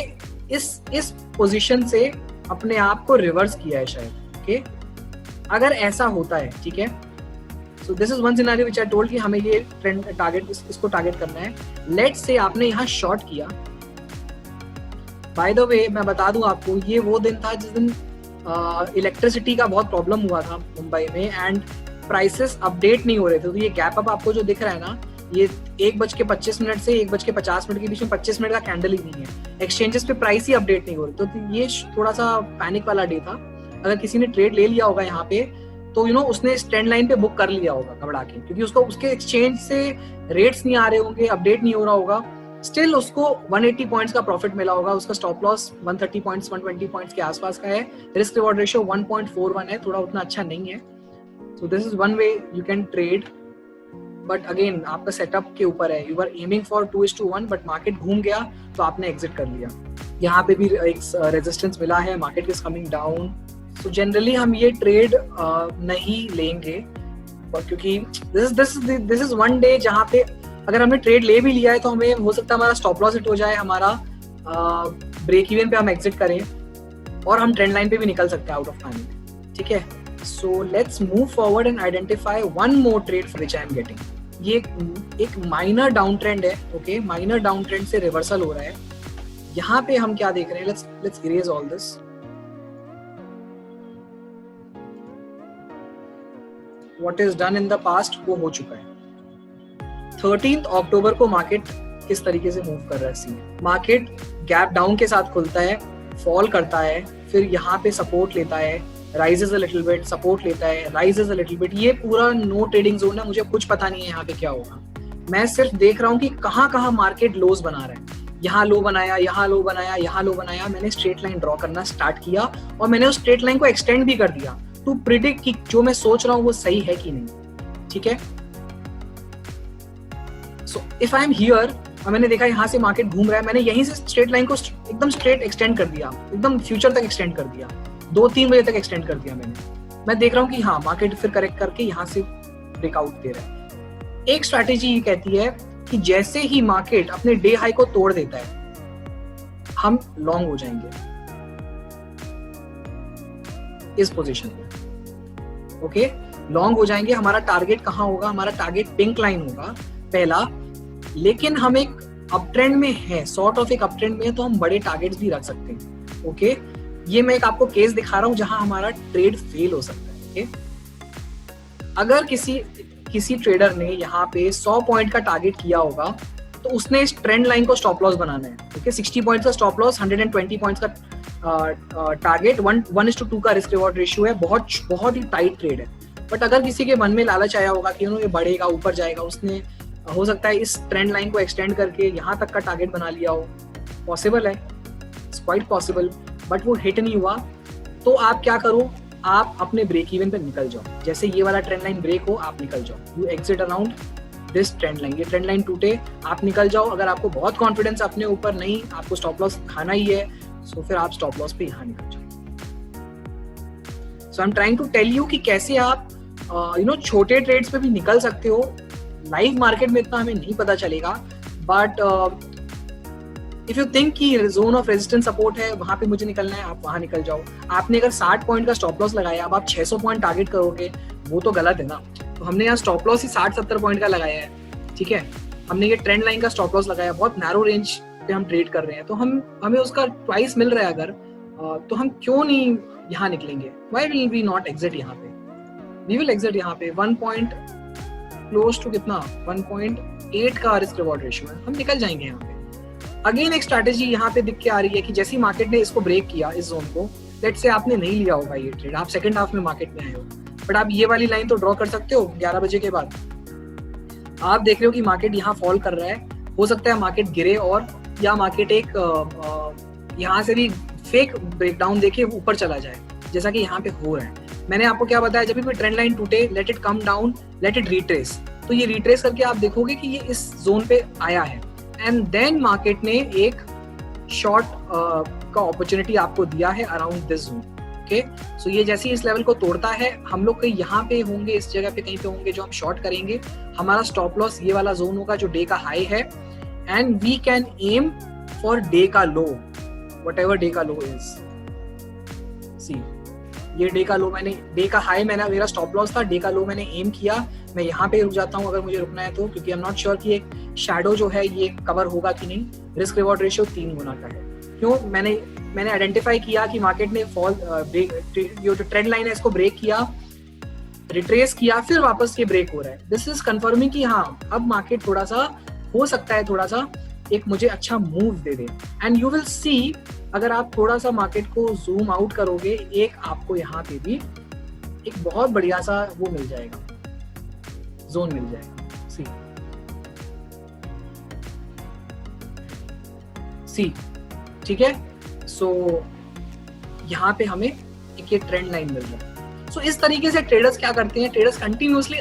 इस पोजीशन से अपने आप को रिवर्स किया है शायद. ओके, अगर ऐसा होता है, ठीक है, so this is one scenario which I told कि हमें ये ट्रेंड टारगेट, इसको टारगेट करना है. लेट्स से आपने यहाँ शॉर्ट किया. बाय द वे मैं बता दूं आपको, ये वो दिन था जिस दिन इलेक्ट्रिसिटी का बहुत प्रॉब्लम हुआ था मुंबई में एंड प्राइसेस अपडेट नहीं हो रहे थे. तो ये गैप अप आपको जो दिख रहा है ना, ये 1:25 से 1:50 के बीच में 25 मिनट का कैंडल ही नहीं है. एक्सचेंजेस पे प्राइस ही अपडेट नहीं हो रही. तो ये थोड़ा सा पैनिक वाला डे था. अगर किसी ने ट्रेड ले लिया होगा यहाँ पे, तो उसने इस ट्रेंड लाइन पे बुक कर लिया होगा घबरा के, क्योंकि उसको उसके एक्सचेंज से रेट्स नहीं आ रहे होंगे, अपडेट नहीं हो रहा होगा. स्टिल उसको 180 पॉइंट्स का प्रॉफिट मिला होगा. उसका स्टॉप लॉस 130 पॉइंट्स 120 पॉइंट्स के आसपास का है. रिस्क रिवॉर्ड रेशियो 1.41 है, थोड़ा उतना अच्छा नहीं है. So this is one way you can trade, but again आपका सेटअप के ऊपर है. You are aiming for 2:1, but market घूम गया तो आपने एग्जिट कर लिया. यहाँ पे भी एक रेजिस्टेंस मिला है, market is coming down. So generally हम ये ट्रेड नहीं लेंगे, क्योंकि दिस इज वन डे जहाँ पे अगर हमने ट्रेड ले भी लिया है तो हमें हो सकता है हमारा स्टॉप लॉस हिट हो जाए, हमारा ब्रेक इवन पे हम एग्जिट करें और हम ट्रेंड लाइन पे भी निकल सकते हैं आउट ऑफ मनी, ठीक है। So let's move forward and identify one more trade for which I am getting. ये एक माइनर डाउन ट्रेंड है, ओके, माइनर डाउन ट्रेंड से रिवर्सल हो रहा है। यहाँ पे हम क्या देख रहे हैं, let's erase all this. What is done in the past वो हो चुका है। 13 अक्टूबर को मार्केट किस तरीके से मूव कर रहा है, सी मार्केट गैप डाउन के साथ खुलता है, फॉल करता है, फिर यहाँ पे सपोर्ट लेता है, rises a little bit, support लेता है, राइजेस अ लिटिल बिट। ये पूरा नो ट्रेडिंग जोन है, मुझे कुछ पता नहीं है यहाँ पे क्या होगा। मैं सिर्फ देख रहा हूँ कि कहाँ कहाँ मार्केट लोज बना रहा है। यहाँ लो बनाया, यहाँ लो बनाया, यहाँ लो बनाया। मैंने स्ट्रेट लाइन ड्रॉ करना स्टार्ट किया और मैंने उस स्ट्रेट लाइन को एक्सटेंड भी कर दिया टू प्रिडिक्ट कि जो मैं सोच रहा हूँ वो सही है कि नहीं, ठीक है। So if I am here और मैंने देखा यहाँ से मार्केट घूम रहा है, मैंने यहीं से स्ट्रेट लाइन को एकदम स्ट्रेट एक्सटेंड कर दिया, एकदम फ्यूचर तक एक्सटेंड कर दिया, 2-3 बजे तक एक्सटेंड कर दिया मैंने। मैं देख रहा हूँ कि हाँ मार्केट फिर करेक्ट करके यहाँ से ब्रेकआउट दे रहा है। एक स्ट्रैटेजी ये कहती है कि जैसे ही मार्केट अपने डे हाई को तोड़ देता है हम लॉन्ग हो जाएंगे इस पोजीशन पे, ओके, लॉन्ग हो जाएंगे। हमारा टारगेट कहाँ होगा, हमारा टारगेट पिंक लाइन होगा पहला। लेकिन हम एक अप ट्रेंड में है, सॉर्ट ऑफ एक अप ट्रेंड में है, तो हम बड़े टारगेट्स भी रख सकते हैं, ओके। ये मैं एक आपको केस दिखा रहा हूं जहां हमारा ट्रेड फेल हो सकता है, ओके। अगर किसी ट्रेडर ने यहाँ पे 100 पॉइंट का टारगेट किया होगा तो उसने इस ट्रेंड लाइन को स्टॉप लॉस बनाना है, ओके। 60 पॉइंट का स्टॉप लॉस, 120 पॉइंट्स का टारगेट, 1:2 का रिस्क रिवॉर्ड रेशियो है, बहुत ही टाइट ट्रेड है। बट अगर किसी के मन में लालच आया होगा कि ये बढ़ेगा, ऊपर जाएगा, उसने हो सकता है इस ट्रेंड लाइन को एक्सटेंड करके यहाँ तक का टारगेट बना लिया हो, पॉसिबल है, इट्स क्वाइट पॉसिबल, बट वो हिट नहीं हुआ। तो आप क्या करो, आप अपने ब्रेक इवन पे निकल जाओ। जैसे ये वाला ट्रेंड लाइन ब्रेक हो, आप निकल जाओ, you exit around this trend line. ये ट्रेंड लाइन टूटे, आप निकल जाओ। अगर आपको बहुत कॉन्फिडेंस अपने ऊपर नहीं, आपको स्टॉप लॉस खाना ही है, सो फिर आप स्टॉप लॉस पे यहाँ निकल जाओ। So I am trying to tell you कि कैसे आप छोटे ट्रेड्स पे भी निकल सकते हो। लाइव मार्केट में इतना हमें नहीं पता चलेगा, बट इफ यू थिंक कि जोन ऑफ रेजिस्टेंस सपोर्ट है, वहां पे मुझे निकलना है, आप वहां निकल जाओ। आपने अगर 60 पॉइंट का स्टॉप लॉस लगाया, अब आप 600 पॉइंट टारगेट करोगे, वो तो गलत है ना। तो हमने यहाँ स्टॉप लॉस ही 60-70 पॉइंट का लगाया है, ठीक है। हमने ये ट्रेंड लाइन का स्टॉप लॉस लगाया, बहुत नैरो रेंज पे हम ट्रेड कर रहे हैं, तो हमें उसका ट्वाइस मिल रहा है अगर, तो हम क्यों नहीं यहाँ निकलेंगे। Why will we not exit यहाँ पे, वी विल एग्जिट यहाँ पे। 1 पॉइंट क्लोज टू कितना, 1.8 का रिस्क रिवॉर्ड रेशियो है, हम निकल जाएंगे यहाँ पे। अगेन एक स्ट्रैटेजी यहाँ पे दिख के आ रही है कि जैसे ही मार्केट ने इसको ब्रेक किया, इस जोन को, लेट्स से आपने नहीं लिया होगा ये ट्रेड, आप सेकंड हाफ में मार्केट में आए हो, बट आप ये वाली लाइन तो ड्रॉ कर सकते हो 11 बजे के बाद। आप देख रहे हो कि मार्केट यहाँ फॉल कर रहा है, हो सकता है मार्केट गिरे और या मार्केट एक यहाँ से भी फेक ब्रेकडाउन देके ऊपर चला जाए, जैसा कि यहाँ पे हो रहा है। मैंने आपको क्या बताया, जब भी ट्रेंड लाइन टूटे, let it come down, let it retrace. तो ये रिट्रेस करके आप देखोगे कि ये इस जोन पे आया है, एंड देन मार्केट ने एक शॉर्ट का अपॉर्चुनिटी आपको दिया है अराउंड दिस जोन, ओके। सो ये जैसे ही इस लेवल को तोड़ता है, हम लोग कहीं यहाँ पे होंगे, इस जगह पे कहीं पे होंगे जो हम शॉर्ट करेंगे। हमारा स्टॉप लॉस ये वाला जोन होगा जो डे का हाई है, and we can aim for day का लो, व्हाटएवर डे का लो इज। सी ये डे का लो, मैंने डे का हाई, मेरा स्टॉप लॉस था, डे का लो मैंने एम किया। मैं यहाँ पे रुक जाता हूँ अगर मुझे रुकना है तो, क्योंकि आई एम नॉट श्योर कि एक शैडो जो है ये कवर होगा कि नहीं। रिस्क रिवॉर्ड रेशियो 3 गुना का है। क्यों, मैंने आइडेंटिफाई किया कि मार्केट ने फॉल जो ट्रेंड लाइन है इसको ब्रेक किया, रिट्रेस किया, फिर वापस ये ब्रेक हो रहा है। दिस इज कंफर्मिंग कि हाँ अब मार्केट थोड़ा सा हो सकता है, थोड़ा सा एक मुझे अच्छा move they they. And you will see, अगर आप थोड़ा सा मार्केट को जूम आउट करोगे, एक आपको यहाँ पे भी एक बहुत बढ़िया सा वो मिल जाएगा, जोन मिल जाएगा। सी ठीक है। सो यहाँ पे हमें एक ये ट्रेंड लाइन मिल रहा है। सो इस तरीके से ट्रेडर्स क्या करते हैं, traders continuously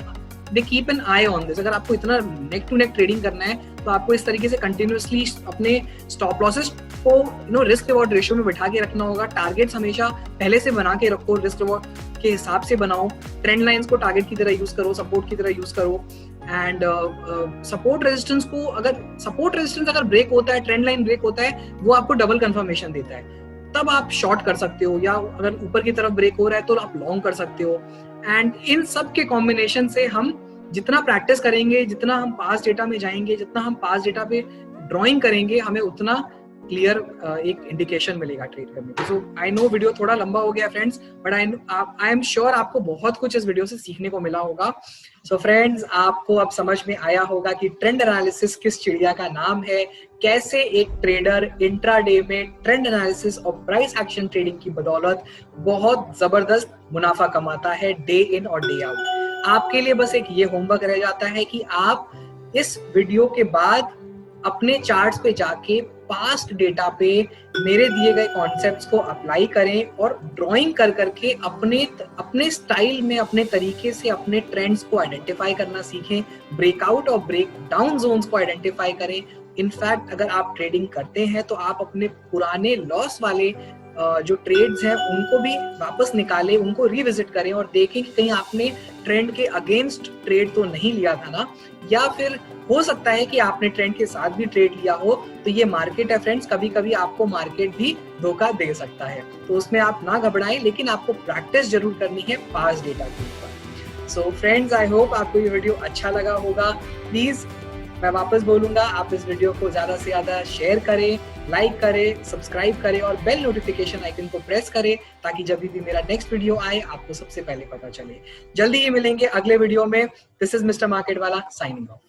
they keep an I on this. अगर आपको इतना नेक टू नेक ट्रेडिंग करना है तो आपको इस तरीके से कंटिन्यूअसली अपने स्टॉप लॉसेस को रिस्क रिवॉर्ड रेशियो में बिठा के रखना होगा। टारगेट्स हमेशा पहले से बना के रखो, रिस्क रिवॉर्ड के हिसाब से बनाओ। ट्रेंड लाइंस को टारगेट की तरह यूज करो, सपोर्ट की तरह यूज करो। एंड सपोर्ट रेजिस्टेंस अगर ब्रेक होता है, ट्रेंड लाइन ब्रेक होता है, वो आपको डबल कंफर्मेशन देता है, तब आप शॉर्ट कर सकते हो, या अगर ऊपर की तरफ ब्रेक हो रहा है तो आप लॉन्ग कर सकते हो। एंड इन सब के कॉम्बिनेशन से हम जितना प्रैक्टिस करेंगे, जितना हम पास डेटा में जाएंगे, जितना हम पास डेटा पे ड्राइंग करेंगे, हमें उतना क्लियर एक इंडिकेशन मिलेगा ट्रेड करने की। सो आई नो वीडियो थोड़ा लंबा हो गया friends, but I am sure आपको बहुत कुछ इस वीडियो से सीखने को मिला होगा। सो फ्रेंड्स, आपको अब समझ में आया होगा कि ट्रेंड एनालिसिस किस चिड़िया का नाम है, कैसे एक ट्रेडर इंट्राडे में ट्रेंड एनालिसिस और प्राइस एक्शन ट्रेडिंग की बदौलत बहुत जबरदस्त मुनाफा कमाता है डे इन और डे आउट। आपके लिए बस एक ये होमवर्क रह जाता है कि आप इस वीडियो के बाद अपने चार्ट्स पे जाके पास्ट डेटा पे मेरे दिए गए कॉन्सेप्ट्स को अप्लाई करें और ड्राइंग कर करके अपने स्टाइल में, अपने तरीके से अपने ट्रेंड्स को आइडेंटिफाई करना सीखें, ब्रेकआउट और ब्रेक डाउन जोन्स को आइडेंटिफाई करें। इनफैक्ट अगर आप ट्रेडिंग करते हैं तो आप अपने पुराने लॉस वाले जो ट्रेड्स हैं उनको भी वापस निकालें, उनको रिविजिट करें और देखें कि कहीं आपने ट्रेंड के अगेंस्ट ट्रेड तो नहीं लिया था ना, या फिर हो सकता है कि आपने ट्रेंड के साथ भी ट्रेड लिया हो। तो ये मार्केट है फ्रेंड्स, कभी कभी आपको मार्केट भी धोखा दे सकता है, तो उसमें आप ना घबराएं, लेकिन आपको प्रैक्टिस जरूर करनी है पास्ट डेटा के ऊपर। सो फ्रेंड्स, आई होप आपको ये वीडियो अच्छा लगा होगा। प्लीज मैं वापस बोलूंगा, आप इस वीडियो को ज्यादा से ज्यादा शेयर करें, लाइक करें, सब्सक्राइब करें और बेल नोटिफिकेशन आइकन को प्रेस करें, ताकि जब भी मेरा नेक्स्ट वीडियो आए आपको सबसे पहले पता चले। जल्दी ही मिलेंगे अगले वीडियो में। दिस इज मिस्टर मार्केट वाला साइनिंग ऑफ।